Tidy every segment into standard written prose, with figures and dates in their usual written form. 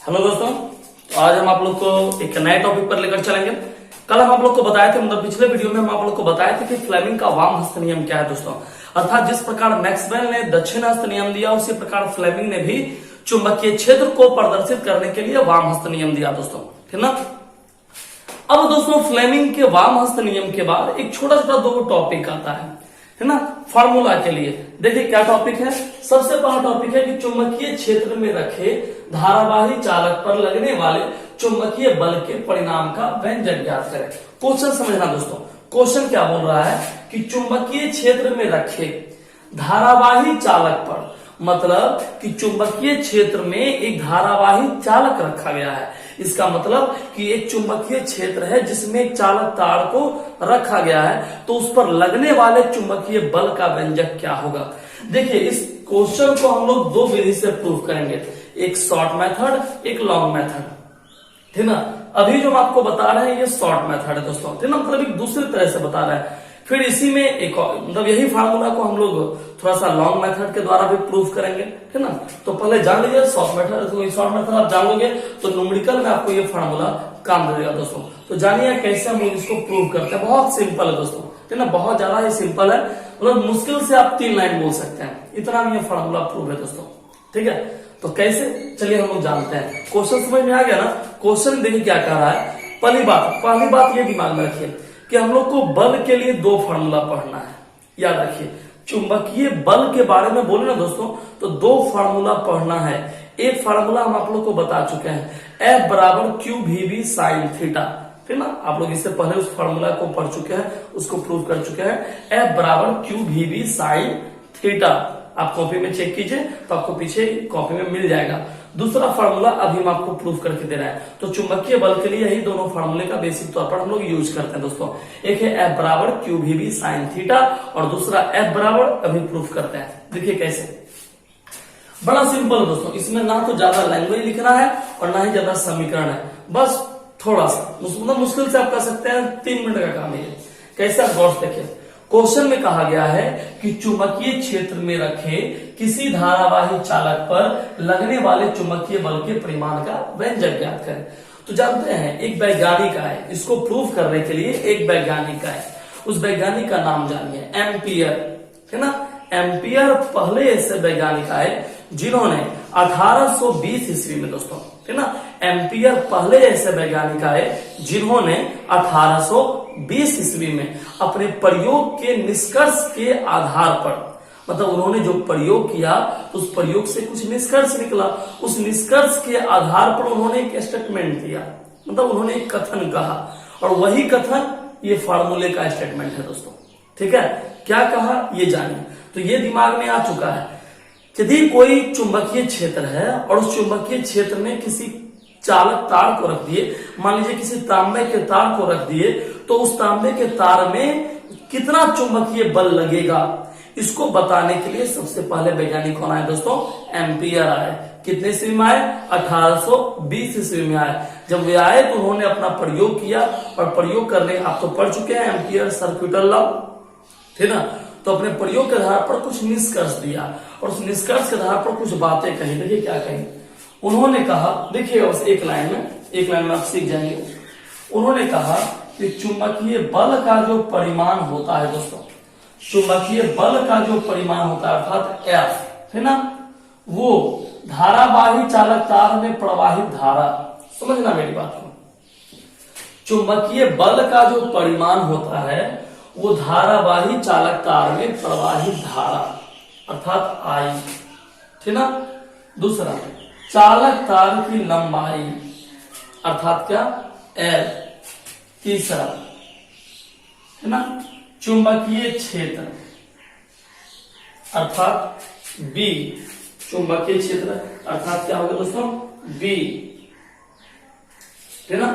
Hello दोस्तों, तो आज हम आप लोग को एक नए टॉपिक पर लेकर चलेंगे। कल हम आप लोग को बताए थे, मतलब पिछले वीडियो में हम आप लोग को बताए थे कि फ्लेमिंग का वाम हस्त नियम क्या है दोस्तों। अर्थात जिस प्रकार मैक्सवेल ने दक्षिण हस्त नियम दिया, उसी प्रकार फ्लेमिंग ने भी चुंबकीय क्षेत्र को प्रदर्शित करने के लिए वाम हस्त नियम दिया दोस्तों, ठीक ना। अब दोस्तों फ्लेमिंग के वाम हस्त नियम के बाद एक छोटा छोटा दो टॉपिक आता है ना, फार्मूला के लिए। देखिए क्या टॉपिक है। सबसे पहला टॉपिक है कि चुंबकीय क्षेत्र में रखे धारावाही चालक पर लगने वाले चुंबकीय बल के परिणाम का व्यंजक ज्ञात करें। क्वेश्चन समझना दोस्तों, क्वेश्चन क्या बोल रहा है कि चुंबकीय क्षेत्र में रखे धारावाही चालक पर, मतलब कि चुंबकीय क्षेत्र में एक धारावाही चालक रखा गया है। इसका मतलब कि एक चुंबकीय क्षेत्र है जिसमें एक चालक तार को रखा गया है, तो उस पर लगने वाले चुंबकीय बल का व्यंजक क्या होगा। देखिए इस क्वेश्चन को हम लोग दो विधि से प्रूव करेंगे, एक शॉर्ट मेथड, एक लॉन्ग मेथड, ठीक ना। अभी जो हम आपको बता रहे हैं ये शॉर्ट मेथड है दोस्तों, ठीक ना, मतलब एक दूसरी तरह से बता रहे हैं। फिर इसी में एक मतलब यही फार्मूला को हम लोग थोड़ा सा लॉन्ग मेथड के द्वारा भी प्रूफ करेंगे, ठीक ना। तो पहले जान लीजिए शॉर्ट मेथड। तो शॉर्ट मेथड आप जान लोगे तो न्यूमेरिकल में आपको ये फार्मूला काम देगा दोस्तों। तो जानिए कैसे हम लोग इसको प्रूव करते हैं। बहुत सिंपल है दोस्तों, ठीक ना, बहुत ज्यादा ही सिंपल है। मतलब मुश्किल से आप 3 लाइन बोल सकते हैं, इतना भी ये फार्मूला प्रूव है दोस्तों, ठीक है। तो कैसे, चलिए हम लोग जानते हैं। क्वेश्चन समझ में आ गया ना। क्वेश्चन देखिए क्या कह रहा है। पहली बात ये दिमाग में रखिए कि हम लोग को बल के लिए 2 फार्मूला पढ़ना है। याद रखिए, चुंबकीय बल के बारे में बोले ना दोस्तों तो 2 फार्मूला पढ़ना है। एक फार्मूला हम आप लोग को बता चुके हैं, F बराबर Q V B sine theta, ठीक ना। आप लोग इससे पहले उस फार्मूला को पढ़ चुके हैं, उसको प्रूव कर चुके हैं। F बराबर Q V B sine theta, आप कॉपी में चेक कीजिए तो आपको पीछे कॉपी में मिल जाएगा। दूसरा फार्मूला अभी हम आपको प्रूफ करके दे रहे हैं। तो चुंबकीय बल के लिए यही दोनों फार्मूले का बेसिक तौर पर हम लोग यूज करते हैं दोस्तों। एक है F बराबर Q V B sine theta और दूसरा F बराबर, अभी प्रूफ करते हैं। देखिए कैसे, बड़ा सिंपल दोस्तों। इसमें ना तो ज्यादा लैंग्वेज लिखना है और ना ही ज्यादा समीकरण है, बस थोड़ा सा मतलब मुश्किल से आप कर सकते हैं, 3 मिनट का काम है। कैसे, आप गौर से देखिए। क्वेश्चन में कहा गया है कि चुंबकीय क्षेत्र में रखे किसी धारावाही चालक पर लगने वाले चुंबकीय बल के परिमाण का व्यंजक ज्ञात करें। तो जानते हैं एक वैज्ञानिक आए, इसको प्रूफ करने के लिए एक वैज्ञानिक आए। उस वैज्ञानिक का नाम जानिए, एम्पियर, है ना। एम्पियर पहले ऐसे वैज्ञानिक आए जिन्होंने 1820 ईस्वी में दोस्तों, है ना, एम्पियर पहले ऐसे वैज्ञानिक आए जिन्होंने 1820 ईस्वी में अपने प्रयोग के निष्कर्ष के आधार पर, मतलब उन्होंने जो प्रयोग किया तो उस प्रयोग से कुछ निष्कर्ष निकला, उस निष्कर्ष के आधार पर उन्होंने एक स्टेटमेंट दिया, मतलब उन्होंने एक कथन कहा, और वही कथन ये फार्मूले का स्टेटमेंट है दोस्तों, ठीक है। क्या कहा ये जानिए। तो ये दिमाग में आ चुका है। यदि कोई चुंबकीय क्षेत्र है और उस चुंबकीय क्षेत्र में किसी चालक तार को रख दिए, मान लीजिए किसी तांबे के तार को रख दिए, तो उस तांबे के तार में कितना चुंबकीय बल लगेगा, इसको बताने के लिए सबसे पहले वैज्ञानिक कौन आए दोस्तों, एम्पियर आए। कितने ईस्वी में आए, 1820 ईस्वी में आए। जब वे आए तो उन्होंने अपना प्रयोग किया, और प्रयोग करने, आप तो पढ़ चुके हैं एम्पियर सर्किटल लॉ, ठीक ना। तो अपने प्रयोग के आधार पर कुछ निष्कर्ष दिया, और उस निष्कर्ष के आधार पर कुछ बातें कही। देखिए क्या कही उन्होंने कहा, देखिए बस एक लाइन में आप सीख जाएंगे। उन्होंने कहा कि चुंबकीय बल का जो परिमाण होता है दोस्तों, चुंबकीय बल का जो परिमाण होता है अर्थात F, है ना, वो धारावाही चालक तार में प्रवाहित धारा, समझना मेरी बात को, चुंबकीय बल का जो परिमाण होता है वो धारावाही चालक तार में प्रवाहित धारा अर्थात I, ठीक ना। दूसरा, चालक तार की लंबाई अर्थात क्या, L। तीसरा, है ना, चुंबकीय क्षेत्र अर्थात B, चुंबकीय क्षेत्र अर्थात क्या होगा दोस्तों, B, है ना।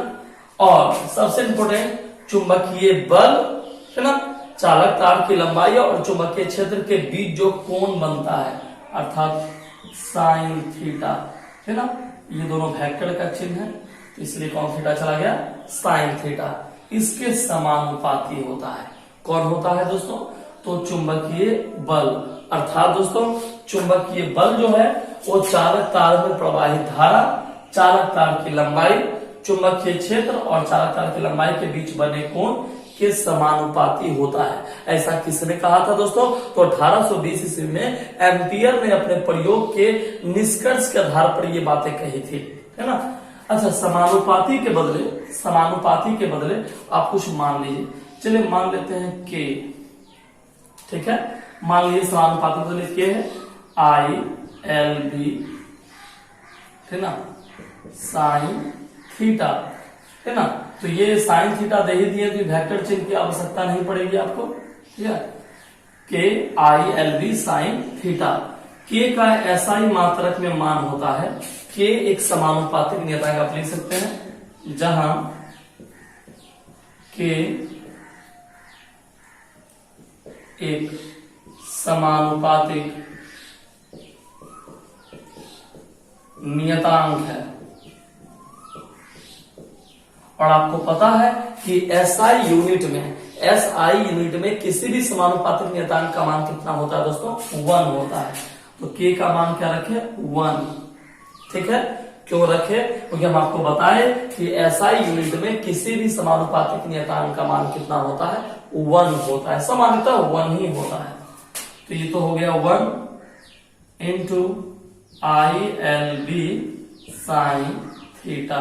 और सबसे इंपोर्टेंट चुंबकीय बल, है ना, चालक तार की लंबाई और चुंबकीय क्षेत्र के बीच जो कोण बनता है अर्थात साइन थीटा, है ना। ये दोनों वेक्टर का चिन्ह है, तो इसलिए कौन थीटा चला गया, साइन थीटा। इसके समानुपाती होता है। कौन होता है दोस्तों, तो चुंबकीय बल, अर्थात दोस्तों चुंबकीय बल जो है वो चालक तार में प्रवाहित धारा चालक तार की लंबाई चुंबकीय क्षेत्र और चालक तार की लंबाई के बीच बने कोण के समानुपाती होता है। ऐसा किसने कहा था दोस्तों? तो 1820 ईस्वी में एम्पियर ने अपने प्रयोग के निष्कर्ष के आधार पर ये बातें कही थी, है ना। अच्छा, समानुपाती के बदले आप कुछ मान लीजिए। चलिए मान लेते हैं के, ठीक है। मान लीजिए समानुपाती के बदले के है ILB, है ना, साइन थीटा, है ना। तो ये साइन थीटा दे ही दिए तो वेक्टर चिन्ह की आवश्यकता नहीं पड़ेगी आपको, ठीक है। के ILB साइन थीटा, के का SI मात्रक में मान होता है। के एक समानुपातिक नियतांक आप लिख सकते हैं, जहां के एक समानुपातिक नियतांक है। और आपको पता है कि SI यूनिट में किसी भी समानुपातिक नियतांक का मान कितना होता है दोस्तों? 1 होता है। तो के का मान क्या रखे? 1, ठीक है। क्यों रखे? क्योंकि हम आपको बताए कि SI यूनिट में किसी भी समानुपातिक नियतांक का मान कितना होता है? 1 होता है, सामान्यतः 1 ही होता है। तो ये तो हो गया 1 इंटू ILB साइन थीटा,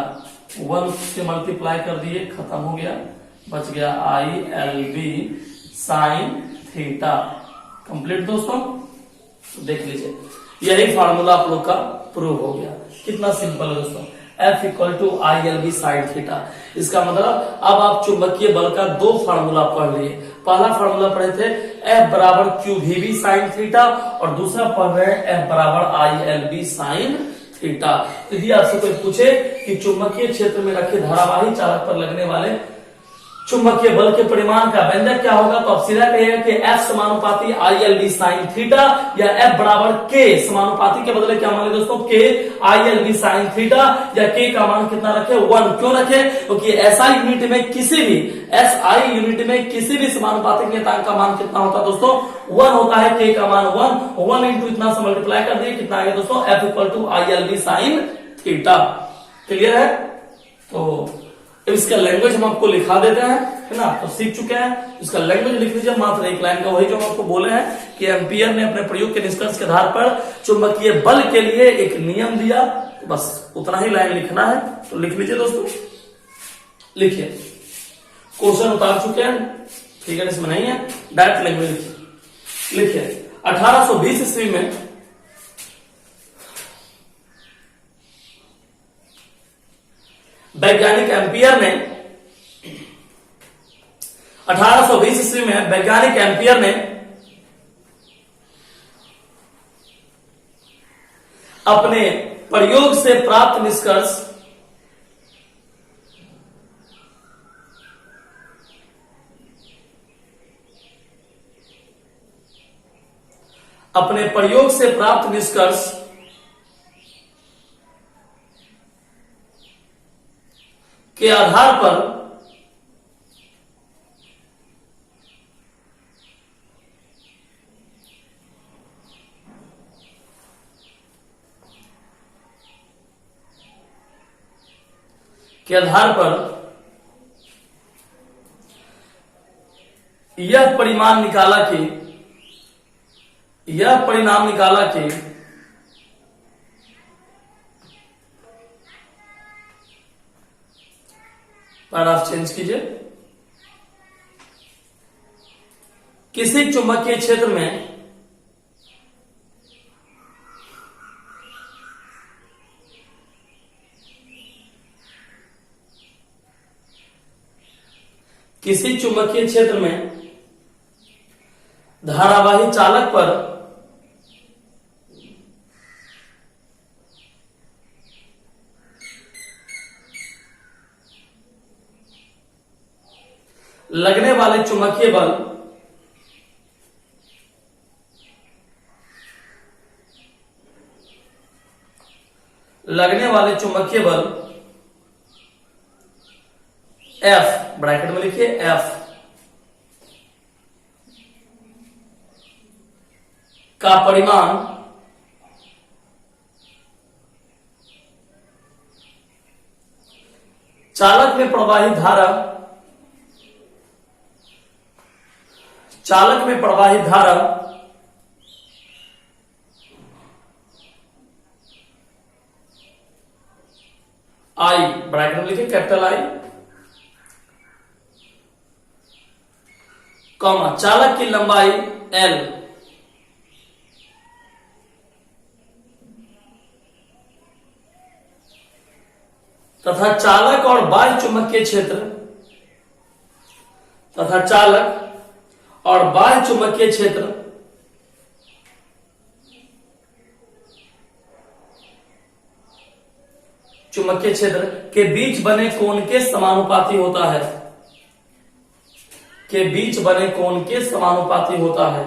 1 से मल्टीप्लाई कर दिए, खत्म हो गया, बच गया ILB साइन थीटा। कंप्लीट दोस्तों, देख लीजिए, यही फार्मूला आप लोग का प्रूव हो गया। कितना सिंपल है दोस्तों, F equal to ILB sine theta. इसका मतलब अब आप चुंबकीय बल का 2 फार्मूला पढ़ लिए। पहला फार्मूला पढ़े थे F बराबर QVB साइन थीटा, और दूसरा पढ़ रहे हैं F बराबर ILB साइन थीटा। यदि आपसे कोई पूछे कि चुंबकीय क्षेत्र में रखे धारावाही चालक पर लगने वाले चुंबकीय बल के परिमाण का व्यंजक क्या होगा, तो आप सीधा कहिएगा कि F समानुपाती ILB साइन थीटा, या F बराबर K, समानुपाती के बदले क्या माने दोस्तों? K ILB साइन थीटा, या K का मान कितना रखे? 1। क्यों रखे? क्योंकि SI यूनिट में किसी भी समानुपातिक नियतांक का मान कितना होता है दोस्तों? 1 होता है। K का मान 1 इंटू इतना से मल्टीप्लाई कर दिए, कितना आ गया दोस्तों? F equal to ILB sine theta. Clear है? तो इसका लैंग्वेज हम आपको लिखा देते हैं, है ना। तो सीख चुके हैं, इसका लैंग्वेज लिख लीजिए मात्र एक लाइन का, वही जो हम आपको बोले हैं कि एम्पियर ने अपने प्रयोग के निष्कर्ष के आधार पर चुंबकीय बल के लिए एक नियम दिया। तो बस उतना ही लाइन लिखना है, तो लिख लीजिए दोस्तों। लिखिए, क्वेश्चन उतार चुके हैं, ठीक है, इसमें नहीं है, डायरेक्ट लैंग्वेज लिखिए। 1820 ईस्वी में वैज्ञानिक एम्पियर ने 1820 ईस्वी में वैज्ञानिक एम्पियर ने अपने प्रयोग से प्राप्त निष्कर्ष के आधार पर यह परिणाम निकाला कि पैराग्राफ चेंज कीजिए। किसी चुंबकीय क्षेत्र में धारावाही चालक पर लगने वाले चुंबकीय बल F, ब्रैकेट में लिखिए F का परिमाण चालक में प्रवाहित धारा, चालक में प्रवाहित धारा आई, ब्रैकेट में लिखे कैपिटल आई, कॉमा चालक की लंबाई एल, तथा चालक और बाह्य चुंबकीय क्षेत्र, तथा चालक और बाह्य चुंबकीय क्षेत्र चुंबकीय क्षेत्र के बीच बने कोण के समानुपाती होता है, के बीच बने कोण के समानुपाती होता है।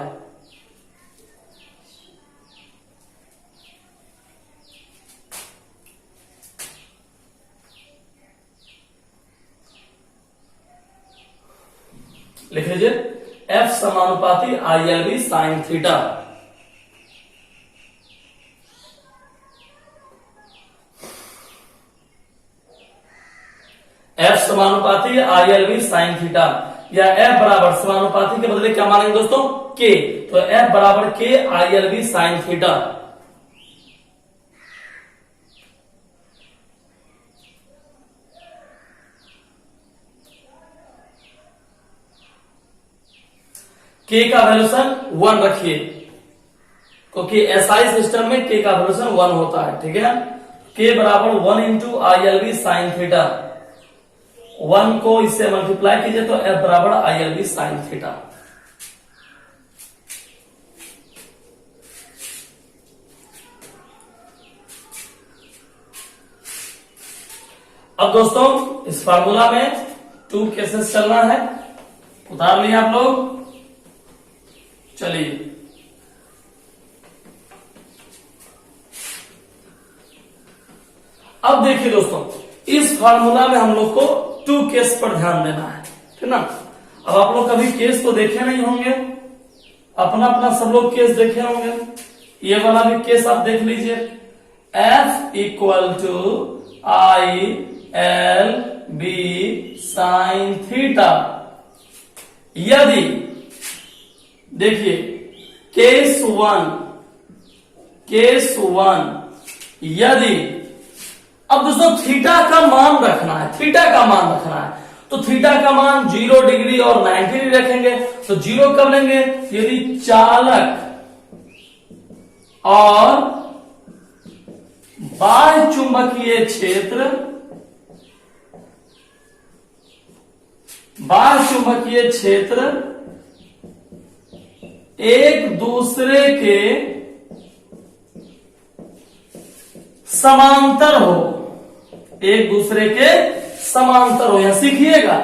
लिख लीजिए F समानुपाती ILB साइन थीटा। F समानुपाती ILB साइन थीटा, या F बराबर समानुपाती के बदले क्या मानेंगे दोस्तों, K, तो F बराबर K ILB sine theta. K का वैल्यूशन 1 रखिए, क्योंकि SI सिस्टम में K का वैल्यूशन 1 होता है, ठीक है। K बराबर 1 इंटू ILB साइन थीटा, 1 को इससे मल्टीप्लाई कीजिए तो F बराबर ILB साइन थीटा। अब दोस्तों इस फार्मूला में 2 केसेस चलना है, उतार लिए आप लोग। चलिए अब देखिए दोस्तों, इस फार्मूला में हम लोग को 2 केस पर ध्यान देना है, ठीक ना। अब आप लोग कभी केस तो देखे नहीं होंगे, अपना अपना सब लोग केस देखे होंगे। ये वाला भी केस आप देख लीजिए, F equal to ILB sine theta. यदि देखिए केस 1 यदि, अब दोस्तों थीटा का मान रखना है, थीटा का मान रखना है, तो थीटा का मान 0 डिग्री और 90 डिग्री रखेंगे। तो 0 कब लेंगे, यदि चालक और बाह्य चुंबकीय क्षेत्र, बाह्य चुंबकीय क्षेत्र एक दूसरे के समांतर हो, एक दूसरे के समांतर हो। यहां सीखिएगा,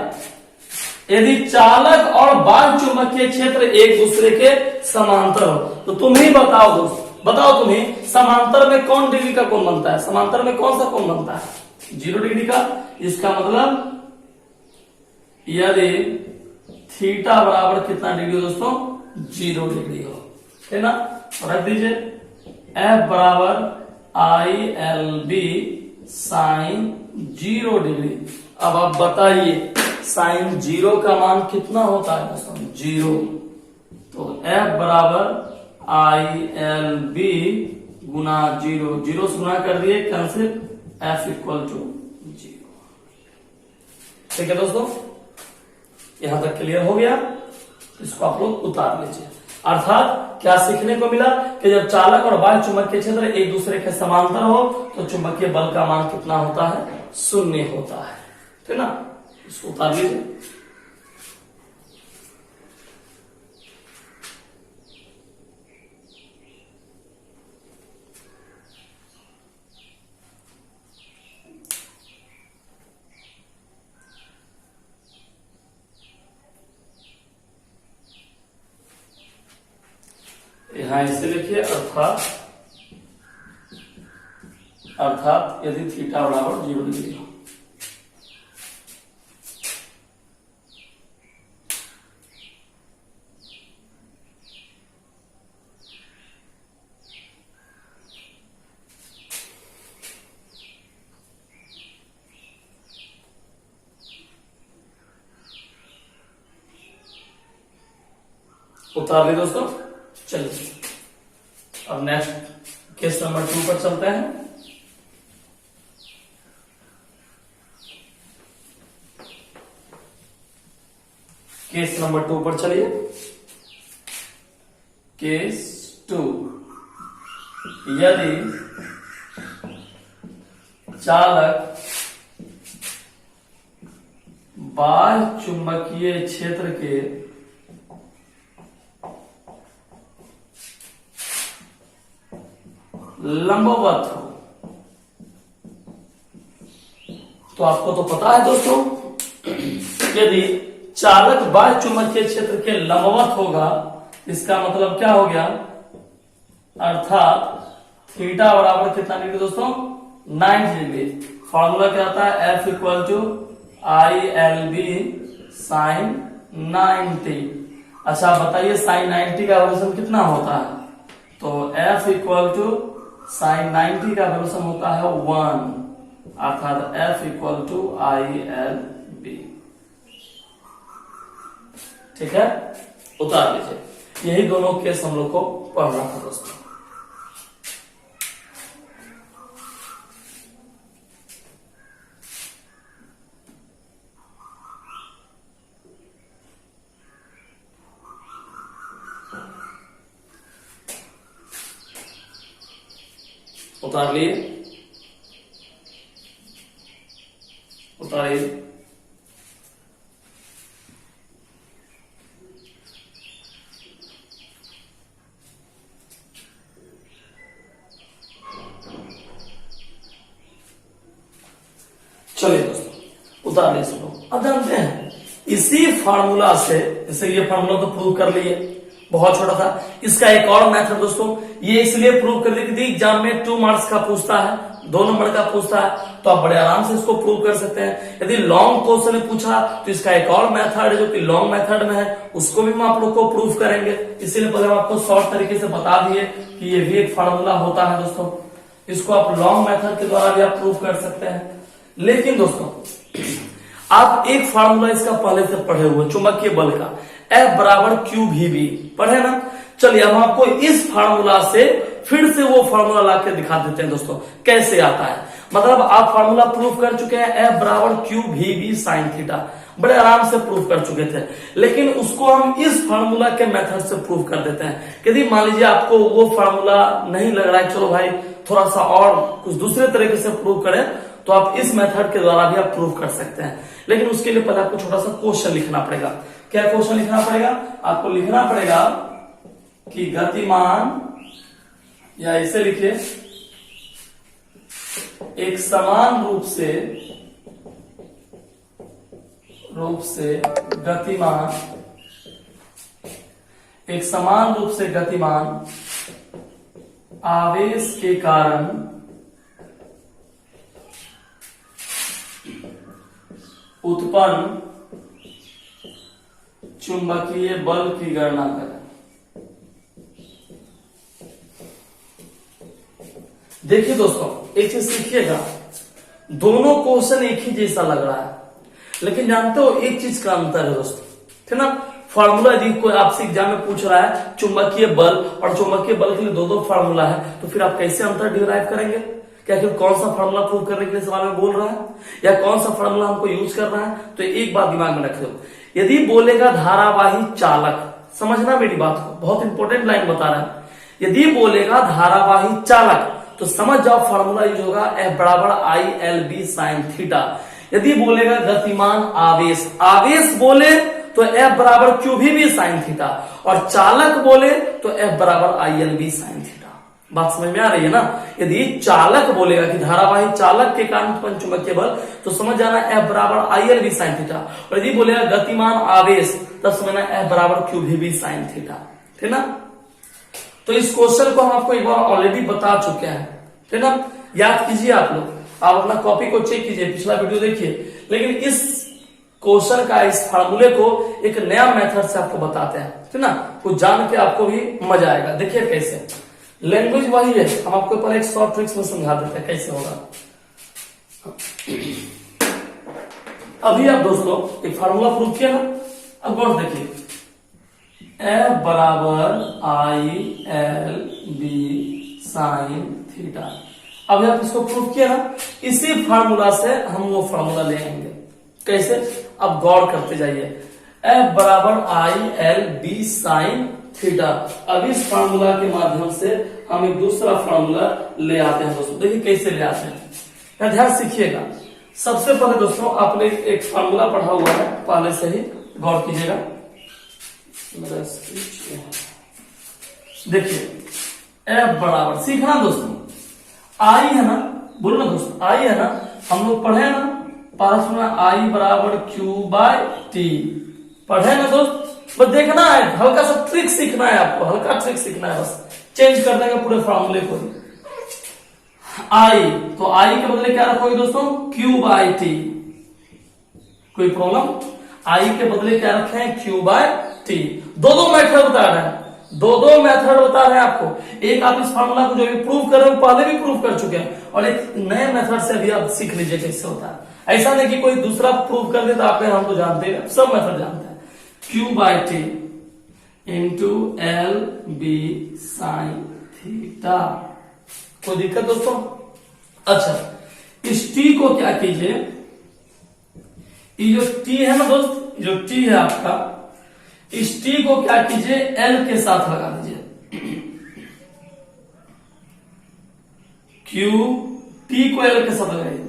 यदि चालक और बाह्य चुंबकीय क्षेत्र एक दूसरे के समांतर हो, तो तुम ही बताओ दोस्त, बताओ तुम ही, समांतर में कौन डिग्री का कोण बनता है, समांतर में कौन सा कोण बनता है, 0 डिग्री का। इसका मतलब यदि थीटा बराबर कितना डिग्री हो दोस्तों, 0 डिग्री हो, है ना। रख दीजिए F बराबर ILB साइन 0 डिग्री। अब आप बताइए साइन 0 का मान कितना होता है दोस्तों, 0। तो F बराबर ILB गुना 0, 0 से गुना कर दिए, कैंसिल, F इक्वल टू 0। ठीक है दोस्तों, यहां तक क्लियर हो गया। इसको आप लोग उतार लीजिए। अर्थात क्या सीखने को मिला कि जब चालक और बाह्य चुंबकीय क्षेत्र एक दूसरे के समांतर हो तो चुंबकीय बल का मान कितना होता है, 0 होता है, ठीक ना। इसको उतार लीजिए। यहां इसे लिखिए, अर्थात यदि थीटा बराबर 0 डिग्री हो। उतार ली दोस्तों। चलिए अब नेक्स्ट केस नंबर 2 पर चलते हैं। केस नंबर 2 पर चलिए। केस 2, यदि चालक बाह्य चुंबकीय क्षेत्र के लंबवत हो, तो आपको तो पता है दोस्तों, यदि चालक बाह्य चुंबकीय क्षेत्र के लंबवत होगा, इसका मतलब क्या हो गया, अर्थात थीटा बराबर कितना डिग्री दोस्तों, 90 डिग्री। फॉर्मूला क्या आता है, F equal to ILB sine 90। अच्छा बताइए साइन 90 का वैल्यूशन कितना होता है, तो F इक्वल टू साइन 90 का वैल्यूशन होता है 1, अर्थात F इक्वल टू ILB। ठीक है, उतार लीजिए। यही दोनों केस हम लोग को पढ़ना था दोस्तों। उतार लिए, उतारिए। चलिए दोस्तों उतार लिए सब लोग। अब जानते हैं इसी फार्मूला से, जैसे ये फार्मूला तो प्रूव कर लिए, बहुत छोटा था। इसका एक और मेथड दोस्तों, ये इसलिए प्रूव कर दिया कि एग्जाम में 2 मार्क्स का पूछता है, 2 नंबर का पूछता है, तो आप बड़े आराम से इसको प्रूव कर सकते हैं। यदि लॉन्ग क्वेश्चन में पूछा तो इसका एक और मेथड है जो कि लॉन्ग मेथड में है, उसको भी हम आप लोग को प्रूव करेंगे। इसीलिए पहले हम आपको शॉर्ट तरीके से बता दिए कि ये भी एक फार्मूला होता है दोस्तों, इसको आप लॉन्ग मेथड के द्वारा भी आप प्रूव कर सकते हैं। लेकिन दोस्तों आप एक फार्मूला इसका पहले से पढ़े हुए, चुंबकीय बल का, F बराबर QVB पढ़े ना। चलिए अब हम आपको इस फार्मूला से फिर से वो फार्मूला ला के दिखा देते हैं दोस्तों कैसे आता है। मतलब आप फार्मूला प्रूव कर चुके हैं, F बराबर QVB साइन थीटा, बड़े आराम से प्रूव कर चुके थे। लेकिन उसको हम इस फार्मूला के मेथड से प्रूव कर देते हैं। यदि मान लीजिए आपको वो फार्मूला नहीं लग रहा है, चलो भाई थोड़ा सा और कुछ दूसरे तरीके से प्रूव करें, तो आप इस मेथड के द्वारा भी आप प्रूव कर सकते हैं। लेकिन उसके लिए पहले आपको छोटा सा क्वेश्चन लिखना पड़ेगा। क्या क्वेश्चन लिखना पड़ेगा, आपको लिखना पड़ेगा कि गतिमान, या इसे लिखिए, एक समान रूप से गतिमान, एक समान रूप से गतिमान आवेश के कारण उत्पन्न चुंबकीय बल की गणना करें। देखिए दोस्तों एक चीज सीखिएगा, दोनों क्वेश्चन एक ही जैसा लग रहा है, लेकिन जानते हो एक चीज का अंतर है दोस्तों, ठीक ना। फार्मूला यदि कोई आपसे एग्जाम में पूछ रहा है चुंबकीय बल, और चुंबकीय बल के लिए दो फार्मूला है, तो फिर आप कैसे अंतर डिराइव करेंगे। क्या कि कौन सा फार्मूला प्रूव करने के लिए सवाल में बोल रहा है, या कौन सा फार्मूला हमको यूज कर रहा है। तो एक बात दिमाग में रख दो, यदि बोलेगा धारावाही चालक, समझना मेरी बात को, बहुत इंपॉर्टेंट लाइन बता रहा है। यदि बोलेगा धारावाही चालक तो समझ जाओ फार्मूला यूज होगा F बराबर ILB साइन थीटा। यदि बोलेगा गतिमान आवेश, आवेश बोले तो F बराबर QVB साइन थीटा, और चालक बोले तो F बराबर ILB साइन थीटा। बात समझ में आ रही है ना। यदि चालक बोलेगा कि धारावाही चालक के कारण उत्पन्न चुंबकीय बल, तो समझ जाना F बराबर ILB साइन थीटा, और यदि बोलेगा गतिमान आवेश तब समझना F बराबर QVB साइन थीटा, ठीक ना। तो इस क्वेश्चन को हम आपको एक बार ऑलरेडी बता चुके हैं, ठीक ना। याद कीजिए आप लोग, आप अपना कॉपी को चेक कीजिए, पिछला वीडियो देखिए। लेकिन इस क्वेश्चन का, इस फार्मूले को एक नया मेथड से आपको बताते हैं, ठीक ना। कुछ जान के आपको भी मजा आएगा। देखिए कैसे, लैंग्वेज वही है, हम आपको पहले एक शॉर्ट ट्रिक्स में समझा देते हैं कैसे होगा। अभी आप दोस्तों एक फार्मूला प्रूव किया ना, अब गौर देखिए, F बराबर I L B sine theta. अब आप इसको प्रूफ किया ना, इसी फार्मूला से हम वो फार्मूला ले आएंगे। कैसे? अब गौर करते जाइए। F बराबर I L B sine theta. अब इस फार्मूला के माध्यम से हम एक दूसरा फार्मूला ले आते हैं दोस्तों। देखिए कैसे ले आते हैं, यहाँ ध्यान सीखिएगा। सबसे पहले दोस्तों आपने एक फार्मूला पढ़ा हुआ है, पहले से ही गौर कीजिएगा। मेरा देखिए F बराबर, सीखना दोस्तों, आई है ना, बोलो ना दोस्तों, आई है ना, हम लोग पढ़े ना पास में, आई बराबर क्यू बाय टी, पढ़े ना दोस्त। बस देखना है, हल्का सा ट्रिक सीखना है आपको, हल्का ट्रिक सीखना है, बस चेंज कर देंगे पूरे फॉर्मूले को। आई, तो आई के बदले क्या रखोगे दोस्तों? Q by T. कोई प्रॉब्लम? आई के बदले क्या रखे हैं? Q by T. दो मेथड बता रहे हैं, दो मेथड बता रहे हैं आपको। एक आप इस फार्मूला को जो भी प्रूव कर रहे हो पहले भी प्रूव कर चुके हैं, और एक नए मेथड से भी आप सीख लीजिए कैसे होता है। ऐसा नहीं कि कोई दूसरा प्रूव कर दे तो आपने, हम तो जानते हैं, सब मेथड जानते हैं। Q by T into L B sine theta. कोई दिक्कत दोस्तों? अच्छा, इस टी को क्या कीजिए, ये जो टी है ना दोस्त, जो टी है आपका, इस टी को क्या कीजिए, एल के साथ लगा दीजिए। क्यू टी को एल के साथ लगाइए,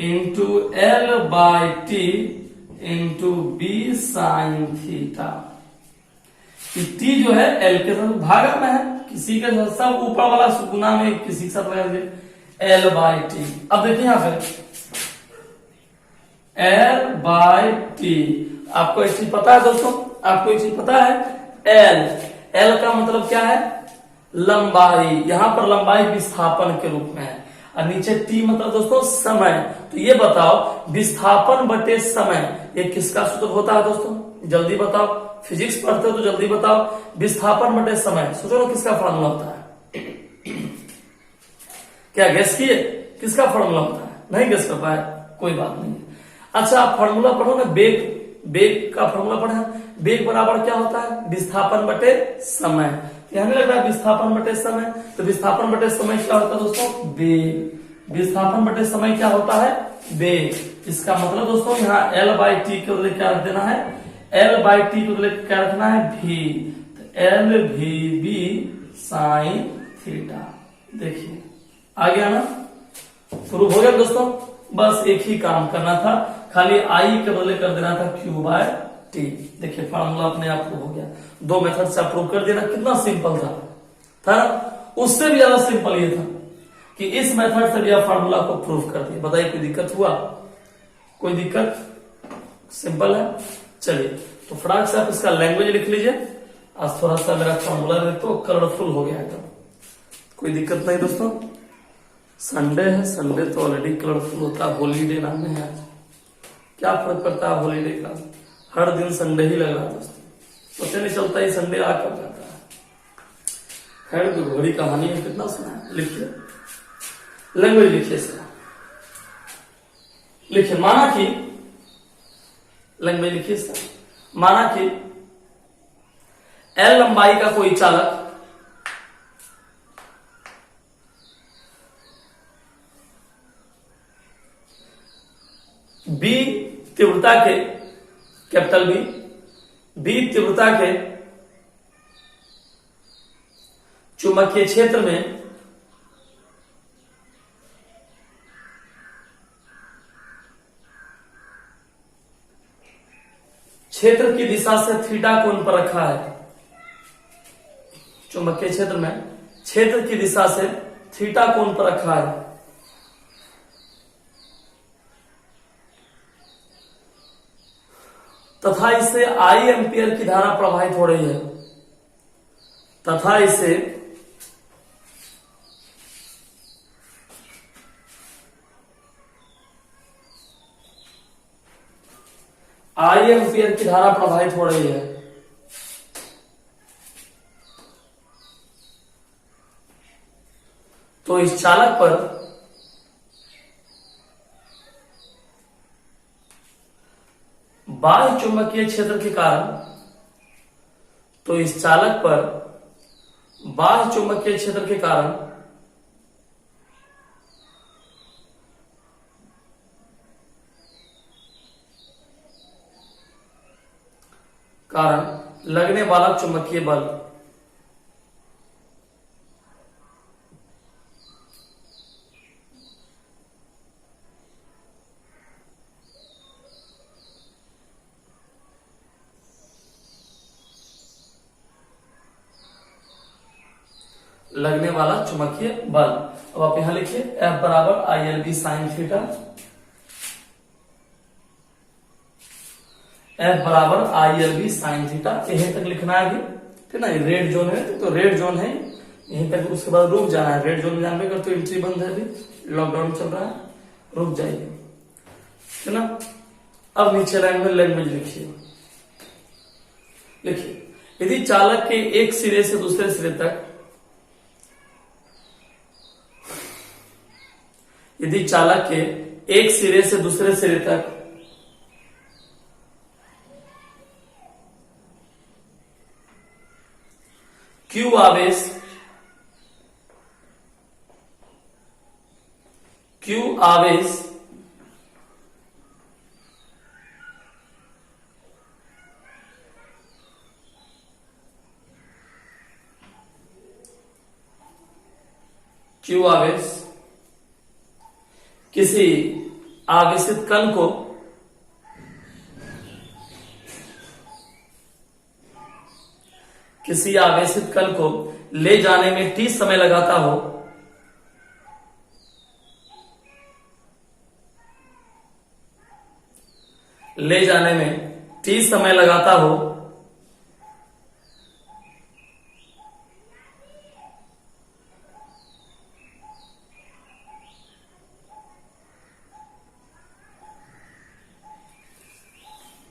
into L by T into B sine theta. T जो है एल के साथ भागा में है, किसी के साथ, सब ऊपर वाला गुना में किसी के साथ लगा दीजिए, एल बाय टी। अब देखिए यहां पर एल बाय टी। आपको एक चीज पता है दोस्तों, आपको एक चीज पता है, एल का मतलब क्या है? लंबाई। यहां पर लंबाई विस्थापन के रूप में है, और नीचे टी मतलब दोस्तों समय। तो ये बताओ, विस्थापन बटे समय ये किसका सूत्र होता है दोस्तों? जल्दी बताओ, फिजिक्स पढ़ते हो तो जल्दी बताओ। विस्थापन बटे समय, सोचो ना किसका फॉर्मूला होता है? क्या गेस किए किसका फॉर्मूला होता है? नहीं गेस कर पाए, कोई बात नहीं। अच्छा, आप फॉर्मूला पढ़ो ना, बेग का फॉर्मूला पढ़ा। बेग बराबर क्या होता है? विस्थापन बटे समय। हमें लग रहा है विस्थापन बटे समय, तो विस्थापन बटे समय क्या होता है दोस्तों? वेग। विस्थापन बटे समय क्या होता है? वेग। इसका मतलब दोस्तों यहाँ एल बाई टी के बदले क्या रख देना है? एल बाई टी के बदले क्या रखना है? भी। तो एल भी बी साइन थीटा। देखिए आ गया ना, प्रूव हो गया दोस्तों। बस एक ही काम करना था, खाली आई के बदले कर देना था क्यू बाय टी। देखिए फार्मूला अपने आप प्रूव हो गया। दो मेथड से प्रूव कर देना, कितना सिंपल था ना? उससे भी ज्यादा सिंपल ये था कि इस मेथड से भी आप फार्मूला को प्रूव कर दिए। बताइए कोई दिक्कत हुआ? कोई दिक्कत? सिंपल है। चलिए तो फटाक से आप इसका लैंग्वेज लिख लीजिए। आज थोड़ा सा मेरा फार्मूला तो कलरफुल हो गया एकदम। कोई दिक्कत नहीं दोस्तों। संडे है, संडे तो ऑलरेडी कलरफुल होता है, हॉलीडे नाम है आज। क्या फर्क पड़ता है हॉलीडे का? हर दिन संडे ही लग रहा है दोस्तों, पता नहीं चलता ही संडे आ कब जाता है। खैर तो घड़ी कहानी है, कितना सुना है। लिखिए लैंग्वेज, लिखिए इसका, लिखिए माना कि, लैंग्वेज लिखिए इसका, माना कि एल लंबाई का कोई चालक बी तीव्रता के, कैपिटल बी तीव्रता के चुंबकीय क्षेत्र में क्षेत्र की दिशा से थीटा कोण पर रखा है। चुंबकीय क्षेत्र में क्षेत्र की दिशा से थीटा कोण पर रखा है। तथा इससे आई एम्पियर की धारा प्रवाहित हो रही है। तथा इसे आई एम्पियर की धारा प्रवाहित हो रही है। तो इस चालक पर बाह्य चुंबकीय क्षेत्र के कारण तो इस चालक पर बाह्य चुंबकीय क्षेत्र के कारण लगने वाला चुंबकीय बल लगने वाला चुंबकीय बल। अब आप यहां लिखिए F बराबर ILB साइन थीटा, F बराबर ILB साइन थीटा। यहीं तक लिखना है अभी, ठीक ना। रेड जोन है तो रेड जोन है यहीं तक, उसके बाद रुक जाना है। रेड जोन में जाने पर तो एंट्री बंद है, अभी लॉकडाउन चल रहा है, रुक जाइए, ठीक ना। अब नीचे लाइन में लैंग्वेज लिखिए। यदि चालक के एक सिरे से दूसरे सिरे तक, यदि चालक के एक सिरे से दूसरे सिरे तक Q आवेश Q आवेश किसी आवेशित कण को ले जाने में t समय लगाता हो,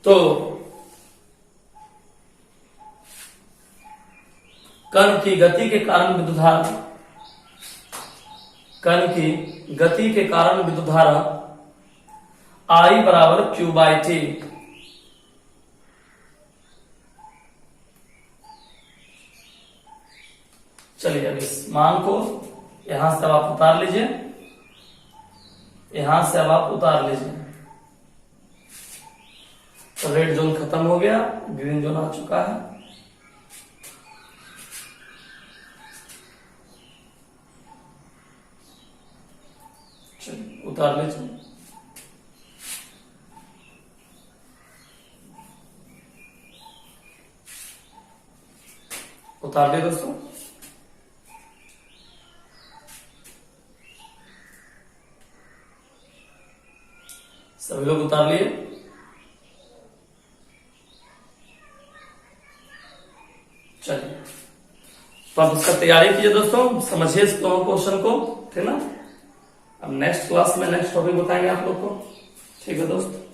तो कण की गति के कारण विद्युत धारा I बराबर Q बाई टी। चलिए अब इस मान को यहां से अब आप उतार लीजिए, तो रेड जोन खत्म हो गया, ग्रीन जोन आ चुका है। चलिए उतार लीजिए। उतार दिए दोस्तों। सभी लोग उतार लिए। चलिए तो आप इसका तैयारी कीजिए दोस्तों, समझिए इस दोनों क्वेश्चन को, ठीक ना। अब नेक्स्ट क्लास में नेक्स्ट टॉपिक बताएंगे आप लोग को, ठीक है दोस्त।